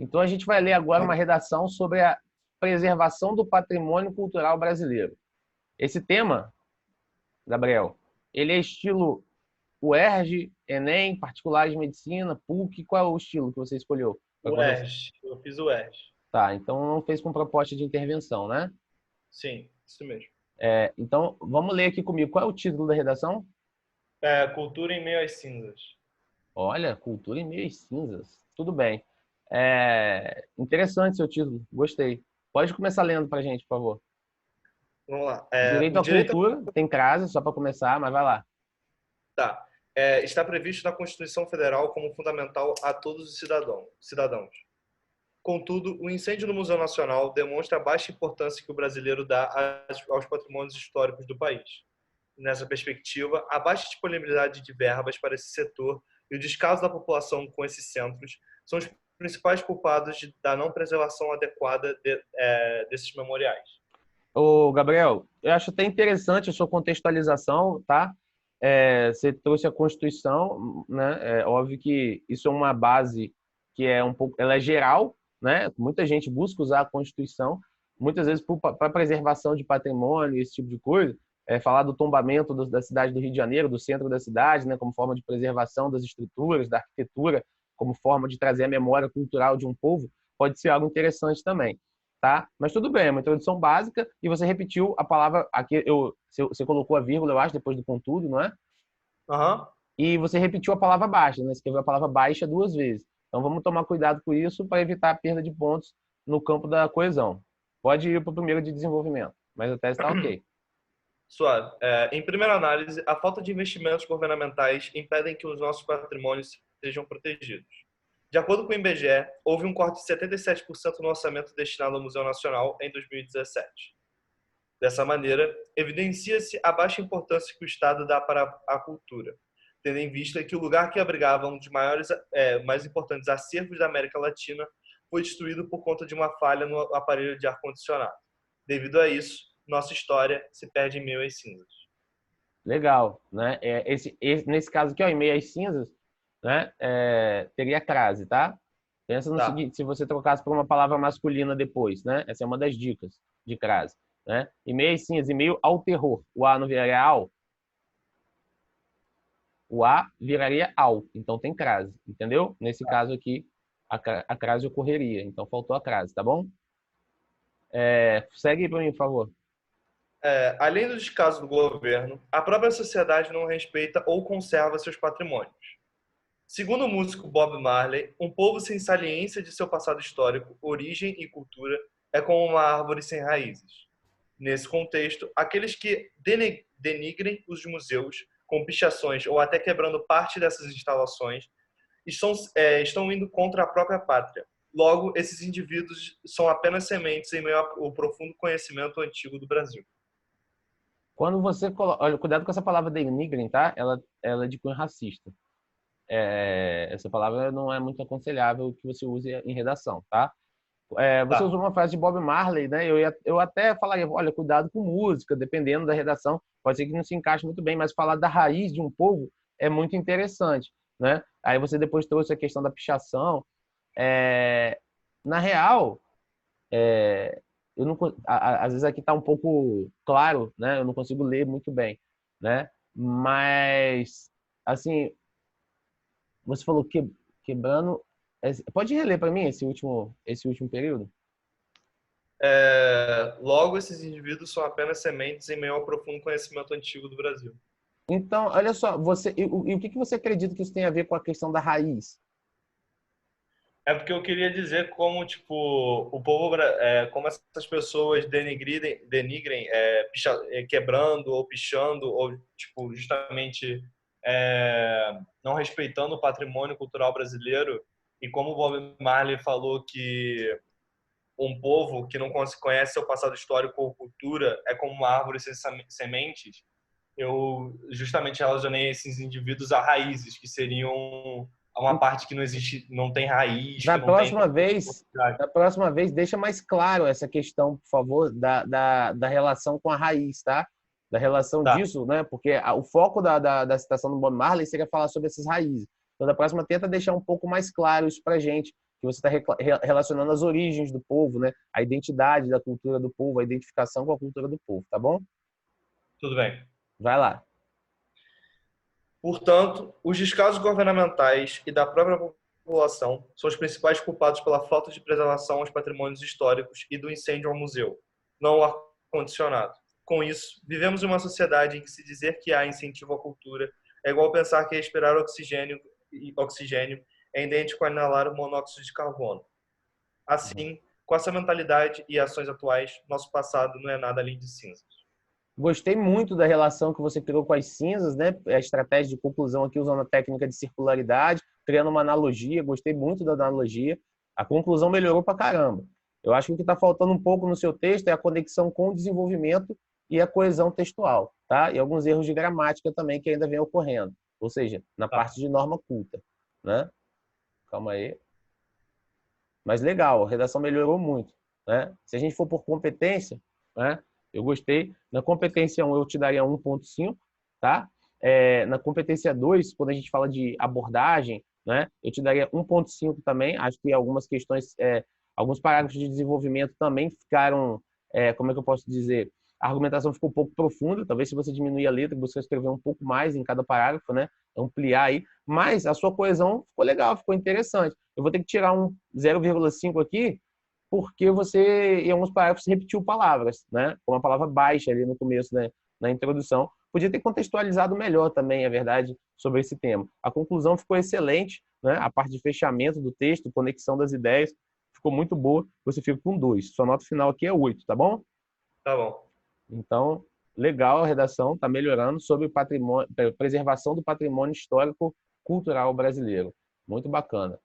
Então, a gente vai ler agora uma redação sobre a preservação do patrimônio cultural brasileiro. Esse tema, Gabriel, ele é estilo UERJ, Enem, particulares de medicina, PUC. Qual é o estilo que você escolheu para O conversar? ERJ. Eu fiz o ERJ. Tá, então não fez com proposta de intervenção, né? Sim, isso mesmo. Então, vamos ler aqui comigo. Qual é o título da redação? Cultura em meio às cinzas. Olha, Cultura em Meias Cinzas. Tudo bem. Interessante seu título, gostei. Pode começar lendo para a gente, por favor. Vamos lá. Direito O à direito cultura, tem crase, só para começar, mas vai lá. tá, está previsto na Constituição Federal como fundamental a todos os cidadãos. Contudo, o incêndio no Museu Nacional demonstra a baixa importância que o brasileiro dá aos patrimônios históricos do país. Nessa perspectiva, a baixa disponibilidade de verbas para esse setor e o descaso da população com esses centros são os principais culpados da não preservação adequada desses memoriais. Ô, Gabriel, eu acho até interessante a sua contextualização, tá? Você trouxe a Constituição, né? É óbvio que isso é uma base que é um pouco, ela é geral, né? Muita gente busca usar a Constituição, muitas vezes para preservação de patrimônio, esse tipo de coisa. Falar do tombamento da cidade do Rio de Janeiro, do centro da cidade, né? Como forma de preservação das estruturas, da arquitetura, como forma de trazer a memória cultural de um povo, pode ser algo interessante também. Tá? Mas tudo bem, é uma introdução básica e você repetiu a palavra aqui, você colocou a vírgula, eu acho, depois do contudo, não é? Aham. E você repetiu a palavra baixa, né? Você escreveu a palavra baixa duas vezes. Então vamos tomar cuidado com isso para evitar a perda de pontos no campo da coesão. Pode ir para o primeiro de desenvolvimento, mas a tese está ok. Suave. Em primeira análise, a falta de investimentos governamentais impedem que os nossos patrimônios sejam protegidos. De acordo com o IBGE, houve um corte de 77% no orçamento destinado ao Museu Nacional em 2017. Dessa maneira, evidencia-se a baixa importância que o Estado dá para a cultura, tendo em vista que o lugar que abrigava um dos mais importantes acervos da América Latina foi destruído por conta de uma falha no aparelho de ar-condicionado. Devido a isso, nossa história se perde em meio às cinzas. Legal, né? Nesse caso aqui, ó, em meio às cinzas, né? Teria crase, tá? Pensa no Tá. seguinte, se você trocasse por uma palavra masculina depois, né? Essa é uma das dicas de crase, né? E meio às cinzas, e meio ao terror. O A não viraria ao? O A viraria ao. Então tem crase, entendeu? Nesse caso aqui, a crase ocorreria. Então faltou a crase, tá bom? Segue aí para mim, por favor. Além do descaso do governo, a própria sociedade não respeita ou conserva seus patrimônios. Segundo o músico Bob Marley, um povo sem saliência de seu passado histórico, origem e cultura é como uma árvore sem raízes. Nesse contexto, aqueles que denigrem os museus com pichações ou até quebrando parte dessas instalações estão indo contra a própria pátria. Logo, esses indivíduos são apenas sementes em meio ao profundo conhecimento antigo do Brasil. Quando você coloca. Olha, cuidado com essa palavra denigrem, tá? Ela é de cunho racista. Essa palavra não é muito aconselhável que você use em redação, tá? Você usou Tá. uma frase de Bob Marley, né? Eu até falaria, olha, cuidado com música, dependendo da redação. Pode ser que não se encaixe muito bem, mas falar da raiz de um povo é muito interessante, né? Aí você depois trouxe a questão da pichação. É, Na real, eu não, às vezes aqui está um pouco claro, né? Eu não consigo ler muito bem, né? Mas, assim, você falou quebrando. Pode reler para mim esse último período? Logo, esses indivíduos são apenas sementes em meio ao profundo conhecimento antigo do Brasil. Então, olha só, e o que você acredita que isso tem a ver com a questão da raiz? É porque eu queria dizer como, tipo, o povo, como essas pessoas denigrem quebrando ou pichando, ou, tipo, justamente não respeitando o patrimônio cultural brasileiro. E como o Bob Marley falou que um povo que não conhece seu passado histórico ou cultura é como uma árvore sem sementes, eu justamente relacionei esses indivíduos a raízes, que seriam uma parte que não existe, não tem raiz, Da que não tem próxima vez, profundidade. da próxima vez, deixa mais claro essa questão, por favor, da relação com a raiz, tá? Da relação Tá, disso, né? Porque o foco da citação do Bob Marley seria falar sobre essas raízes. Então, da próxima, tenta deixar um pouco mais claro isso pra gente, que você está relacionando as origens do povo, né? A identidade da cultura do povo, a identificação com a cultura do povo, tá bom? Tudo bem. Vai lá. Portanto, os descasos governamentais e da própria população são os principais culpados pela falta de preservação aos patrimônios históricos e do incêndio ao museu, não o ar-condicionado. Com isso, vivemos em uma sociedade em que se dizer que há incentivo à cultura é igual pensar que respirar oxigênio é idêntico a inalar o monóxido de carbono. Assim, com essa mentalidade e ações atuais, nosso passado não é nada além de cinzas. Gostei muito da relação que você criou com as cinzas, né? A estratégia de conclusão aqui usando a técnica de circularidade, criando uma analogia. Gostei muito da analogia. A conclusão melhorou pra caramba. Eu acho que o que está faltando um pouco no seu texto é a conexão com o desenvolvimento e a coesão textual, tá? E alguns erros de gramática também que ainda vem ocorrendo. Ou seja, na parte de norma culta, né? Calma aí. Mas legal, a redação melhorou muito, né? Se a gente for por competência, né? Eu gostei. Na competência 1, eu te daria 1,5, tá? Na competência 2, quando a gente fala de abordagem, né? Eu te daria 1,5 também. Acho que algumas questões, alguns parágrafos de desenvolvimento também ficaram, como é que eu posso dizer? A argumentação ficou um pouco profunda. Talvez se você diminuir a letra, você escrever um pouco mais em cada parágrafo, né? Ampliar aí. Mas a sua coesão ficou legal, ficou interessante. Eu vou ter que tirar um 0,5 aqui, porque você, em alguns parágrafos, repetiu palavras, né? Como a palavra baixa ali no começo, né? Na introdução. Podia ter contextualizado melhor também, é verdade, sobre esse tema. A conclusão ficou excelente, né? A parte de fechamento do texto, conexão das ideias, ficou muito boa. Você fica com 2. Sua nota final aqui é 8, tá bom? Tá bom. Então, legal a redação, está melhorando sobre patrimônio, preservação do patrimônio histórico cultural brasileiro. Muito bacana.